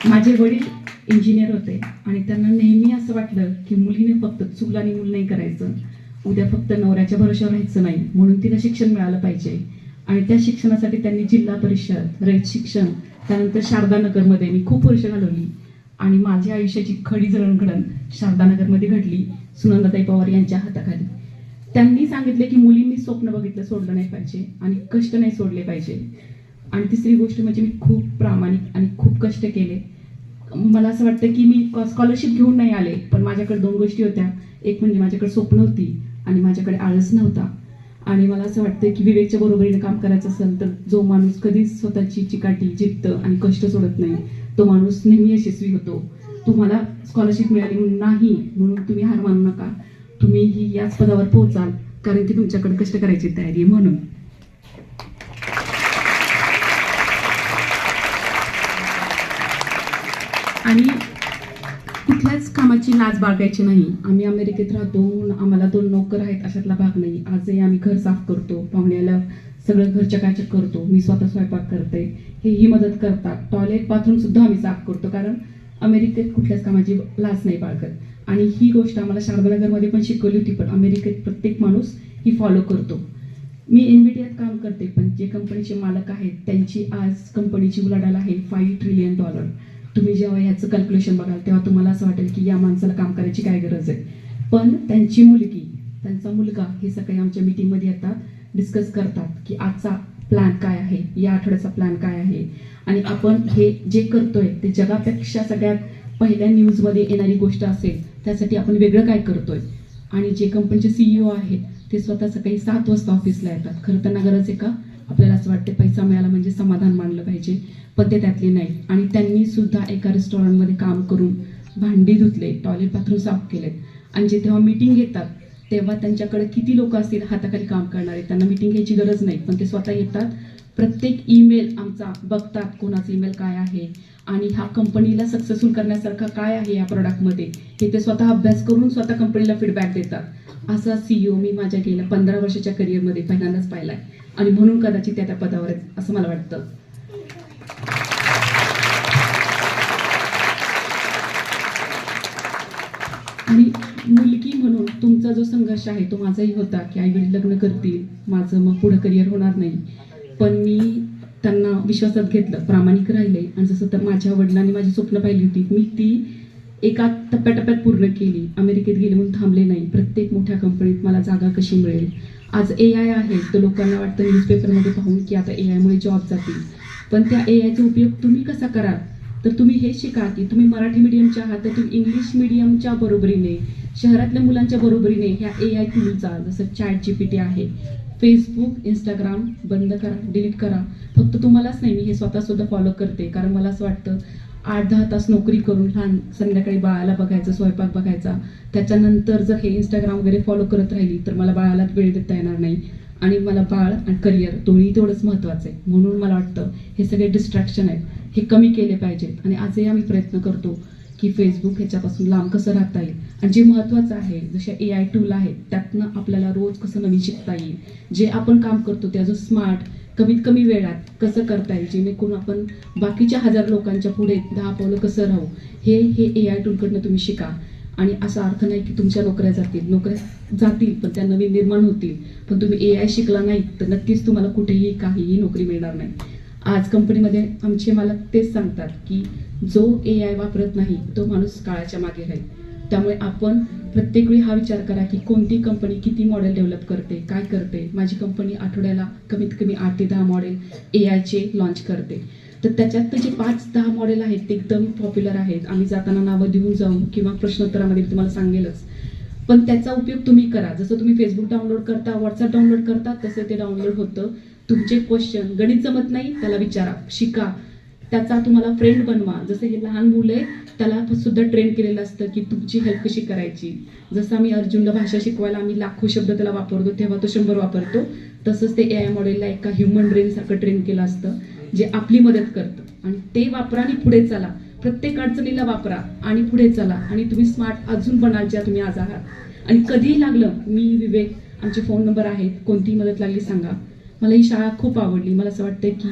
माझे वडील इंजिनियर होते आणि त्यांना नेहमी असं वाटलं की मुलीने फक्त चूल आणि मूल नाही करायचं, उद्या फक्त नवऱ्याच्या भरोशावर राहायचं नाही, म्हणून तिला शिक्षण मिळालं पाहिजे. आणि त्या शिक्षणासाठी त्यांनी जिल्हा परिषद, रयत शिक्षण, त्यानंतर शारदानगरमध्ये मी खूप वर्ष घालवली आणि माझ्या आयुष्याची खडी जळणघडण शारदानगरमध्ये घडली सुनंदाताई पवार यांच्या हाताखाली. त्यांनी सांगितले की मुलींनी स्वप्न बघितलं सोडलं नाही पाहिजे आणि कष्ट नाही सोडले पाहिजे. आणि तिसरी गोष्ट म्हणजे मी खूप प्रामाणिक आणि खूप कष्ट केले. मला असं वाटतं की मी स्कॉलरशिप घेऊन नाही आले, पण माझ्याकडे दोन गोष्टी होत्या. एक म्हणजे माझ्याकडे स्वप्न होती आणि माझ्याकडे आळस नव्हता. आणि मला असं वाटतं की विवेकच्या बरोबरीने काम करायचं असेल तर जो माणूस कधीच स्वतःची चिकाटी जिद्द आणि कष्ट सोडत नाही तो माणूस नेहमी यशस्वी होतो. तुम्हाला स्कॉलरशिप मिळाली म्हणून नाही म्हणून तुम्ही हार मानू नका. तुम्ही ही याच पदावर पोहोचाल कारण की तुमच्याकडे कष्ट करायची तयारी आहे म्हणून. आणि कुठल्याच कामाची लाज बाळगायची नाही. आम्ही अमेरिकेत राहतो म्हणून आम्हाला 2 नोकर आहेत अशातला भाग नाही. आजही आम्ही घर साफ करतो, पाहुण्याला सगळं घरच्या काचक करतो, मी स्वतः स्वयंपाक करते, ही मदत करतात. टॉयलेट बाथरूम सुद्धा आम्ही साफ करतो कारण अमेरिकेत कुठल्याच कामाची लाज नाही बाळगत. आणि ही गोष्ट आम्हाला शारदानगरमध्ये पण शिकवली होती, पण अमेरिकेत प्रत्येक माणूस ही फॉलो करतो. मी एनव्हीडियात काम करते, पण जे कंपनीचे मालक आहेत त्यांची आज कंपनीची उलाढाल आहे $5 ट्रिलियन. तुम्ही जेव्हा ह्याचं कॅल्क्युलेशन बघाल तेव्हा तुम्हाला असं वाटेल की या माणसाला काम करायची काय गरज आहे. पण त्यांची मुलगी, त्यांचा मुलगा हे सकाळी आमच्या मीटिंगमध्ये येतात, डिस्कस करतात की आजचा प्लॅन काय आहे, या आठवड्याचा प्लॅन काय आहे आणि आपण हे जे करतोय ते जगापेक्षा सगळ्यात पहिल्या न्यूजमध्ये येणारी गोष्ट असेल त्यासाठी आपण वेगळं काय करतोय. आणि जे कंपनीचे CEO आहेत ते स्वतः सकाळी 7 वाजता ऑफिसला येतात. खरं त्यांना गरज आहे का? आपल्याला असं वाटतं पैसा मिळाला म्हणजे समाधान मानलं पाहिजे, पण ते त्यातले नाही. आणि त्यांनी सुद्धा एका रेस्टॉरंटमध्ये काम करून भांडी धुतले, टॉयलेट बाथरूम साफ केलेत. आणि जे तेव्हा मीटिंग घेतात तेव्हा त्यांच्याकडे किती लोक असतील हाताखाली काम करणारे, त्यांना मीटिंग घ्यायची गरज नाही, पण ते स्वतः येतात, प्रत्येक ईमेल आमचा बघतात, कोणाचा ईमेल काय आहे आणि ह्या कंपनीला सक्सेसफुल करण्यासारखं काय आहे या प्रोडक्टमध्ये हे ते स्वतः अभ्यास करून स्वतः कंपनीला फीडबॅक देतात. असा CEO मी माझ्या गेल्या 15 वर्षाच्या करिअरमध्ये पहिल्यांदाच पाहिलाय आणि म्हणून कदाचित त्या पदावर आहेत असं मला वाटतं. आणि मुलगी म्हणून तुमचा जो संघर्ष आहे तो माझाही होता की आई वडील लग्न करतील, माझं मग पुढं करिअर होणार नाही. पण मी त्यांना विश्वासात घेतलं, प्रामाणिक राहिले आणि जसं तर माझ्या वडिलांनी माझी स्वप्न पाहिली होती मी ती एका टप्प्याटप्प्यात पूर्ण केली. अमेरिकेत गेले म्हणून थांबले नाही. प्रत्येक मोठ्या कंपनीत मला जागा कशी मिळेल. आज AI आहे तर लोकांना वाटतं न्यूजपेपरमध्ये पाहून की आता AIमुळे जॉब जातील, पण त्या AIचा उपयोग तुम्ही कसा कराल तर तुम्ही हे शिका की तुम्ही मराठी मीडियमच्या आहात तर तुम्ही इंग्लिश मीडियमच्या बरोबरीने, शहरातल्या मुलांच्या बरोबरीने ह्या AI टूलचा जसं ChatGPT आहे, फेसबुक, इंस्टाग्राम बंद करा, डिलीट करा. फक्त तुम्हालाच नाही, मी हे स्वतःसुद्धा फॉलो करते कारण मला असं वाटतं 8-10 तास नोकरी करून संध्याकाळी बाळाला बघायचं, स्वयंपाक बघायचा, त्याच्यानंतर जर हे इंस्टाग्राम वगैरे फॉलो करत राहिली तर मला बाळाला वेळ देता येणार नाही आणि मला बाळ आणि करिअर दोन्ही तेवढंच महत्त्वाचं आहे. म्हणून मला वाटतं हे सगळे डिस्ट्रॅक्शन आहेत हे कमी केले पाहिजेत. आणि आजही आम्ही प्रयत्न करतो की फेसबुक ह्याच्यापासून लांब कसं राहता येईल आणि जे महत्त्वाचं आहे जशा AI टूल आहेत त्यातनं आपल्याला रोज कसं नवीन शिकता येईल, जे आपण काम करतो ते अजून स्मार्ट कमीत कमी वेळात कसं करता येईल, जेणेकरून आपण बाकीच्या 1000 लोकांच्या पुढे 10 पावलं कसं राहू, हे AI टूलकडनं तुम्ही शिका. आणि असा अर्थ नाही की तुमच्या नोकऱ्या जातील पण त्या नवीन निर्माण होतील. पण तुम्ही AI शिकला नाही तर नक्कीच तुम्हाला कुठेही काहीही नोकरी मिळणार नाही. आज कंपनीमध्ये आमचे मालक तेच सांगतात की जो AI वापरत नाही तो माणूस काळाच्या मागे राहील. त्यामुळे आपण प्रत्येक वेळी हा विचार करा की कोणती कंपनी किती मॉडेल डेव्हलप करते, काय करते. माझी कंपनी आठवड्याला कमीत कमी 8 ते 10 मॉडेल AIचे लॉन्च करते. तर त्याच्यात जे 5-10 मॉडेल आहेत ते एकदम पॉप्युलर आहेत. आम्ही जाताना नावं देऊन जाऊ किंवा प्रश्नोत्तरामध्ये तुम्हाला सांगेलच, पण त्याचा उपयोग तुम्ही करा. जसं तुम्ही फेसबुक डाउनलोड करता, व्हॉट्सअप डाउनलोड करता, तसं ते डाउनलोड होतं. तुमचे क्वेश्चन, गणित जमत नाही त्याला विचारा, शिका, त्याचा तुम्हाला फ्रेंड बनवा. जसं हे लहान मुलं आहे त्याला सुद्धा ट्रेन केलेलं असतं की तुमची हेल्प कशी करायची. जसं आम्ही अर्जुनला भाषा शिकवायला आम्ही लाखो शब्द त्याला वापरतो तेव्हा तो 100 वापरतो, तसंच ते AI मॉडेलला एका ह्युमन ब्रेनसारखं ट्रेन केलं असतं जे आपली मदत करतं. आणि ते वापरा आणि पुढे चला, प्रत्येक अडचणीला वापरा आणि पुढे चला आणि तुम्ही स्मार्ट अजून बनाल ज्या तुम्ही आज आहात. आणि कधीही लागलं, मी विवेक, आमचे फोन नंबर आहेत, कोणतीही मदत लागली सांगा. मला ही शाळा खूप आवडली. मला असं वाटतं की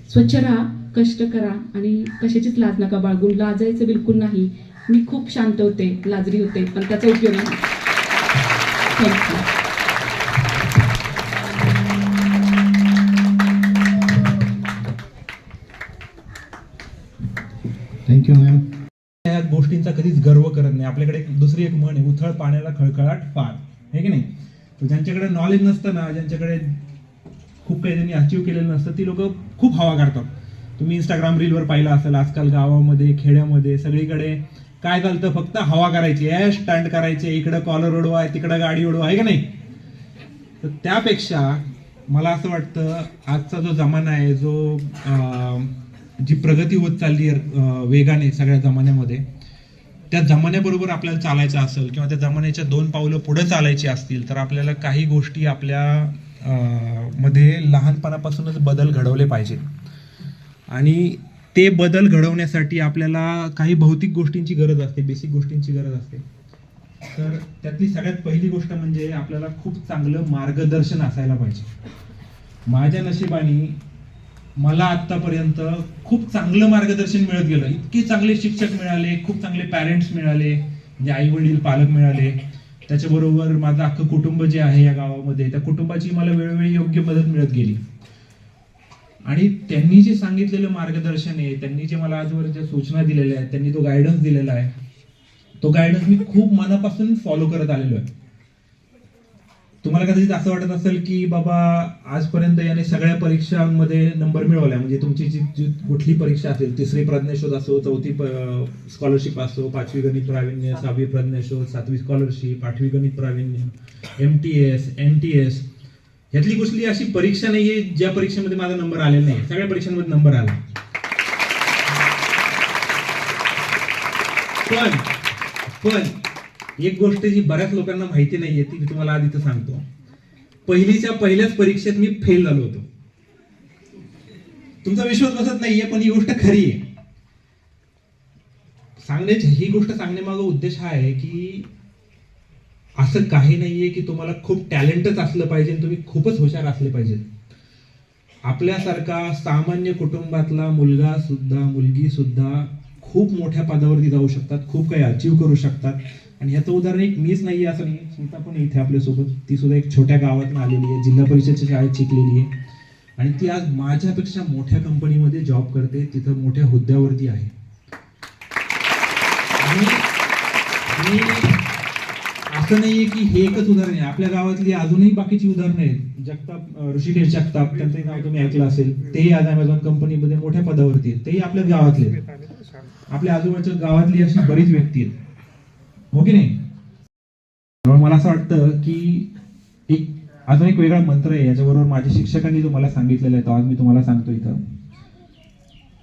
स्वच्छ राहा, कष्ट करा आणि कशाचीच लाज नका बाळगून. लाजायचं बिलकुल नाही. मी खूप शांत होते, लाजरी होते, पण त्याचा उपयोग नाही. थँक्यू. Thank you ma'am. या गोष्टींचा कधीच गर्व करत नाही. आपल्याकडे दुसरी एक म्हण आहे, उथळ पाण्याला खळखळाट फार, आहे की नाही. तर ज्यांच्याकडे नॉलेज नसतं ना, ज्यांच्याकडे खूप काही त्यांनी अचीव केलेलं नसतं, ती लोक खूप हवा काढतात. तुम्ही इंस्टाग्राम रीलवर पाहिलं असेल, आजकाल गावामध्ये खेड्यामध्ये सगळीकडे काय चालतं, फक्त हवा करायची, स्टंट करायचे, इकडं कॉलर उडवा, तिकडं गाडी उडवा, आहे का नाही. तर त्यापेक्षा मला असं वाटतं आजचा जो जमाना आहे, जो जी प्रगती होत चालली आहे वेगाने सगळ्या जमान्यामध्ये, त्या जमान्याबरोबर आपल्याला चालायचं असेल किंवा त्या जमान्याच्या 2 पावलं पुढे चालायची असतील, तर आपल्याला काही गोष्टी आपल्या मध्ये लहानपणापासूनच बदल घडवले पाहिजे. आणि ते बदल घडवण्यासाठी आपल्याला काही भौतिक गोष्टींची गरज असते, बेसिक गोष्टींची गरज असते. तर त्यातली सगळ्यात पहिली गोष्ट म्हणजे आपल्याला खूप चांगलं मार्गदर्शन असायला पाहिजे. माझ्या नशिबाने मला आतापर्यंत खूप चांगलं मार्गदर्शन मिळत गेलं. इतके चांगले शिक्षक मिळाले, खूप चांगले पॅरेंट्स मिळाले, म्हणजे आई वडील पालक मिळाले. त्याच्याबरोबर माझं अख्खं कुटुंब जे आहे या गावामध्ये, त्या कुटुंबाची मला वेळोवेळी योग्य मदत मिळत गेली. आणि त्यांनी जे सांगितलेलं मार्गदर्शन आहे, त्यांनी जे मला आजवर ज्या सूचना दिलेल्या आहेत, त्यांनी जो गायडन्स दिलेला आहे, तो गायडन्स मी खूप मनापासून फॉलो करत आलेलो आहे. तुम्हाला कदाचित असं वाटत असेल की बाबा आजपर्यंत याने सगळ्या परीक्षांमध्ये नंबर मिळवला, म्हणजे तुमची जी कुठली परीक्षा असेल, 3री प्रज्ञाशोध असो, 4थी स्कॉलरशिप असो, 5वी गणित प्रावीण्य, 6वी प्रज्ञाशोध, 7वी स्कॉलरशिप, 8वी गणित प्रावीण्य, MTS, NTS, यातली कुठली अशी परीक्षा नाहीये ज्या परीक्षेमध्ये माझा नंबर आलेला नाही. सगळ्या परीक्षांमध्ये नंबर आला. पण एक गोष्ट जी बऱ्याच लोकांना माहिती नाहीये, ती मी तुम्हाला आधी तर सांगतो. पहिल्याच परीक्षेत मी फेल झालो होतो. तुमचा विश्वास बसत नाहीये, पण ही गोष्ट खरी आहे. ही गोष्ट सांगण्यामागं उद्देश हा आहे की असं काही नाहीये की तुम्हाला खूप टॅलेंटच असलं पाहिजे, तुम्ही खूपच हुशार असले पाहिजे. आपल्यासारखा सामान्य कुटुंबातला मुलगा सुद्धा, मुलगी सुद्धा खूप मोठ्या पदावरती जाऊ शकतात, खूप काही अचीव करू शकतात. आणि ह्याचं उदाहरण एक मीच नाहीये असं नाही, स्मिता पण इथे आपल्यासोबत, ती सुद्धा एक छोट्या गावातून आलेली आहे, जिल्हा परिषदच्या शाळेत शिकलेली आहे, आणि ती आज माझ्यापेक्षा मोठ्या कंपनीमध्ये जॉब करते, तिथं मोठ्या हुद्द्यावरती आहे. आणि असं नाहीये की हे एकच उदाहरण आहे, आपल्या गावातली अजूनही बाकीची उदाहरणं आहेत. जगताप, ऋषिकेश जगताप, त्यांचंही नाव तुम्ही ऐकलं असेल, तेही आज अमेझॉन कंपनीमध्ये मोठ्या पदावरती आहेत. तेही आपल्याच गावातले, आपल्या आजूबाजूच्या गावातली अशी बरीच व्यक्ती आहेत, हो की नाही. मला असं वाटतं की अजून एक वेगळा मंत्र आहे, याच्याबरोबर माझ्या शिक्षकांनी जो मला सांगितलेला आहे तो आज मी तुम्हाला सांगतो इथं,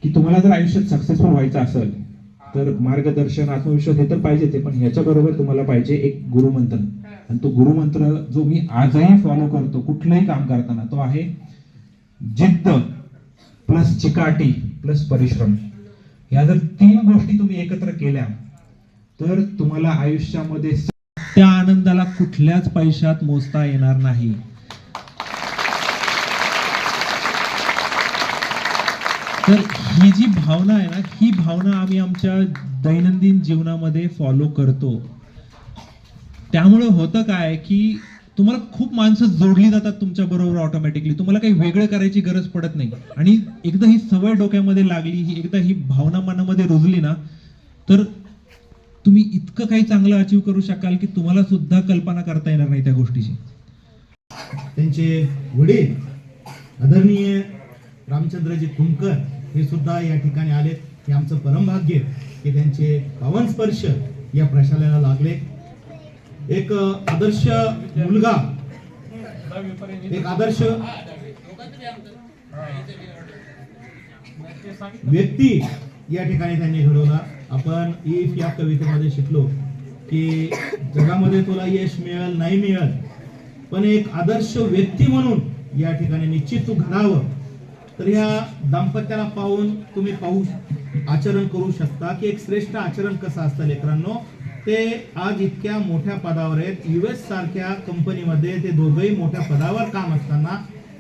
की तुम्हाला जर आयुष्यात सक्सेसफुल व्हायचं असेल तर मार्गदर्शन, आत्मविश्वास हे तर पाहिजे ते, पण ह्याच्याबरोबर तुम्हाला पाहिजे एक गुरुमंत्र. आणि तो गुरुमंत्र जो मी आजही फॉलो करतो कुठलंही काम करताना, तो आहे जिद्द प्लस चिकाटी प्लस परिश्रम. या जर 3 गोष्टी तुम्ही एकत्र केल्या तर तुम्हाला आयुष्यामध्ये त्या आनंदाला कुठल्याच पैशात मोजता येणार नाही. तर ही जी भावना आहे ना, ही भावना आम्ही आमच्या दैनंदिन जीवनामध्ये फॉलो करतो. त्यामुळे होतं काय की तुम्हाला खूप माणसं जोडली जातात तुमच्या बरोबर ऑटोमॅटिकली, तुम्हाला काही वेगळं करायची गरज पडत नाही. आणि एकदा ही सवय डोक्यामध्ये लागली, एकदा ही भावना मनामध्ये रुजली ना, तर तुम्ही इतकं काही चांगलं अचीव करू शकाल की तुम्हाला सुद्धा कल्पना करता येणार नाही त्या गोष्टीची. त्यांचे वडील आदरणीय रामचंद्रजी कुमकर हे सुद्धा या ठिकाणी आलेत. हे आमचं परमभाग्य की त्यांचे पावन स्पर्श या प्रशालेला लागले. एक आदर्श मुलगा, एक आदर्श व्यक्ती या ठिकाणी त्यांनी घडवला. आपण इफ या कवितेमध्ये शिकलो की जगामध्ये तुला यश मिळेल नाही मिळेल, पण एक आदर्श व्यक्ती म्हणून या ठिकाणी निश्चित तू घडावं. तर या दाम्पत्याला पाहून तुम्ही आचरण करू शकता की एक श्रेष्ठ आचरण कसं असतं लेकरांनो. ते आज इतक्या मोठ्या पदावर आहेत, US सारख्या कंपनीमध्ये ते दोघंही मोठ्या पदावर काम असताना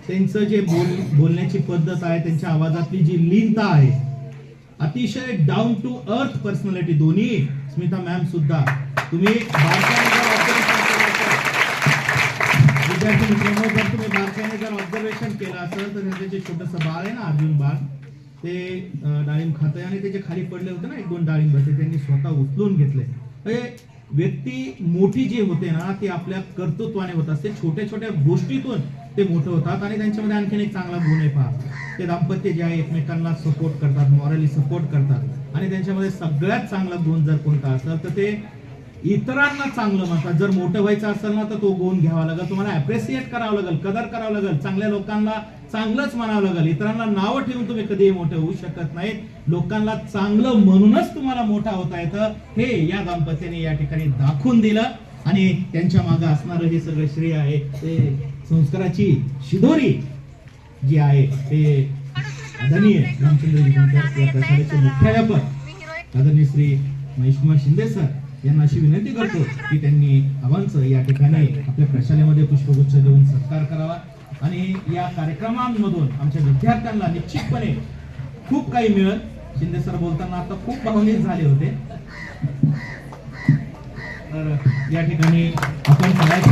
त्यांचं जे बोलण्याची पद्धत आहे, त्यांच्या आवाजातली जी लीनता आहे, अतिशय डाऊन टू अर्थ पर्सनॅलिटी. दोन्ही स्मिता मॅम सुद्धा तुम्ही विद्यार्थी मित्रांनो, जर तुम्ही बारकाईने जर ऑब्झर्वेशन केलं असेल तर त्यांचं जे छोटंसं बाळ आहे ना, अर्जुन बाळ, ते डाळिंब खात आहे आणि त्याचे खाली पडले होते ना 1-2 डाळिंब, ते त्यांनी स्वतः उचलून घेतले. व्यक्ती मोठी जी होते ना ती आपल्या कर्तृत्वाने होत असते, छोट्या छोट्या गोष्टीतून ते मोठे होतात. आणि त्यांच्यामध्ये आणखीन एक चांगला गुण आहे पहा, ते दाम्पत्य जे आहे एकमेकांना सपोर्ट करतात, मॉरली सपोर्ट करतात. आणि त्यांच्यामध्ये सगळ्यात चांगला गुण जर कोणता असेल तर ते इतरांना चांगलं म्हणतात. जर मोठं व्हायचं असेल ना तर तो गुण घ्यावा लागेल, तुम्हाला अप्रिशिएट करावं लागेल, कदर करावं लागेल, चांगल्या लोकांना चांगलंच म्हणावं लागेल. इतरांना नावं ठेवून तुम्ही कधीही मोठे होऊ शकत नाहीत. लोकांना चांगलं म्हणूनच तुम्हाला मोठा होता येतं, हे या दाम्पत्याने या ठिकाणी दाखवून दिलं. आणि त्यांच्या मागे असणारं हे सगळं श्रेय आहे ते संस्काराची शिदोरी जी आहे ते आदरणीय रामचंद्रजी गुंकर या प्रशालेचे मुख्याध्यापक आदरणीय श्री महेशकुमार शिंदे सर यांना अशी विनंती करतो की त्यांनी आव्हानचं या ठिकाणी आपल्या प्रशालेमध्ये पुष्पगुच्छ देऊन सत्कार करावा. आणि या कार्यक्रमांमधून आमच्या विद्यार्थ्यांना निश्चितपणे खूप काही मिळेल. शिंदे सर बोलताना आता खूप भावनिक झाले होते. तर या ठिकाणी आपण करायचं